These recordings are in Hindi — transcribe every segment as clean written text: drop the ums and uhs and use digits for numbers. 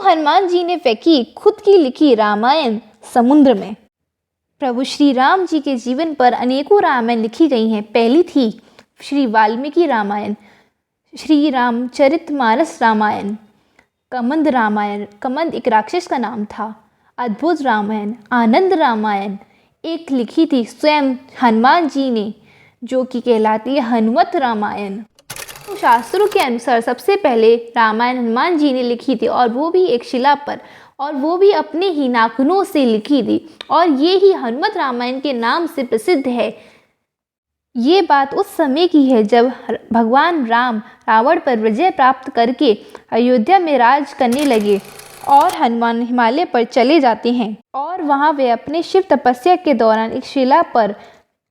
हनुमान जी ने फेंकी खुद की लिखी रामायण समुद्र में। प्रभु श्री राम जी के जीवन पर अनेकों रामायण लिखी गई हैं। पहली थी श्री वाल्मीकि रामायण, श्री रामचरितमानस रामायण, कमंद रामायण, कमंद एक राक्षस का नाम था, अद्भुत रामायण, आनंद रामायण एक लिखी थी स्वयं हनुमान जी ने, जो कि कहलाती है हनुमत रामायण। तो शास्त्रों के अनुसार सबसे पहले रामायण हनुमान जी ने लिखी थी, और वो भी एक शिला पर, और वो भी अपने ही नाखूनों से लिखी थी, और ये ही हनुमत रामायण के नाम से प्रसिद्ध है। ये बात उस समय की है जब भगवान राम रावण पर विजय प्राप्त करके अयोध्या में राज करने लगे, और हनुमान हिमालय पर चले जाते हैं, और वहाँ वे अपने शिव तपस्या के दौरान एक शिला पर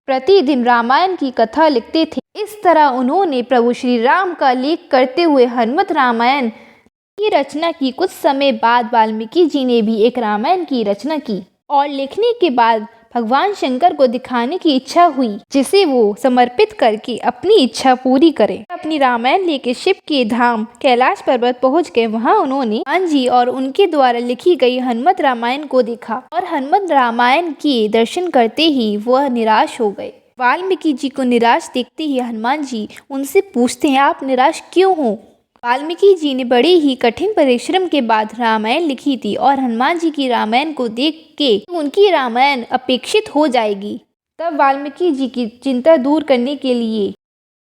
प्रतिदिन रामायण की कथा लिखते थे। इस तरह उन्होंने प्रभु श्री राम का लेख करते हुए हनुमत रामायण की रचना की। कुछ समय बाद वाल्मीकि जी ने भी एक रामायण की रचना की, और लिखने के बाद भगवान शंकर को दिखाने की इच्छा हुई, जिसे वो समर्पित करके अपनी इच्छा पूरी करें। अपनी रामायण लेके शिव के धाम कैलाश पर्वत पहुंच गए। वहां उन्होंने हनुमान जी और उनके द्वारा लिखी गई हनुमत रामायण को देखा, और हनुमत रामायण के दर्शन करते ही वह निराश हो गए। वाल्मीकि जी को निराश देखते ही हनुमान जी उनसे पूछते हैं, आप निराश क्यों हो? वाल्मीकि जी ने बड़े ही कठिन परिश्रम के बाद रामायण लिखी थी, और हनुमान जी की रामायण को देख के उनकी रामायण अपेक्षित हो जाएगी। तब वाल्मीकि जी की चिंता दूर करने के लिए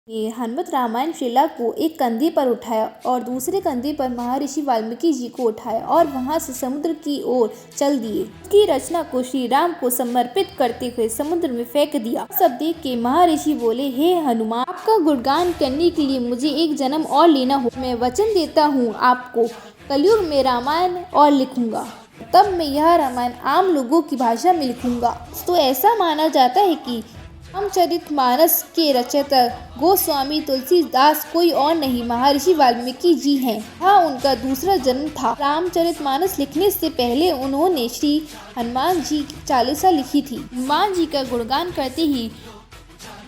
ये हनुमत रामायण शिला को एक कंधे पर उठाया, और दूसरे कंधे पर महर्षि वाल्मीकि जी को उठाया, और वहां से समुद्र की ओर चल दिए। उसकी रचना को श्री राम को समर्पित करते हुए समुद्र में फेंक दिया। सब देख के महर्षि बोले, हे हनुमान, आपका गुणगान करने के लिए मुझे एक जन्म और लेना हो। मैं वचन देता हूँ आपको कलयुग में रामायण और लिखूंगा। तब मैं यह रामायण आम लोगों की भाषा में लिखूंगा। तो ऐसा माना जाता है कि रामचरितमानस के रचयिता गोस्वामी तुलसीदास कोई और नहीं महर्षि वाल्मीकि जी हैं। हाँ, उनका दूसरा जन्म था। रामचरितमानस लिखने से पहले उन्होंने श्री हनुमान जी चालीसा लिखी थी। हनुमान जी का गुणगान करते ही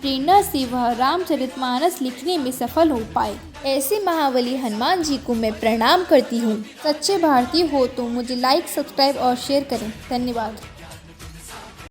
प्रेरणा से वह रामचरितमानस लिखने में सफल हो पाए। ऐसे महाबली हनुमान जी को मैं प्रणाम करती हूँ। सच्चे भारतीय हो तो मुझे लाइक, सब्सक्राइब और शेयर करें। धन्यवाद।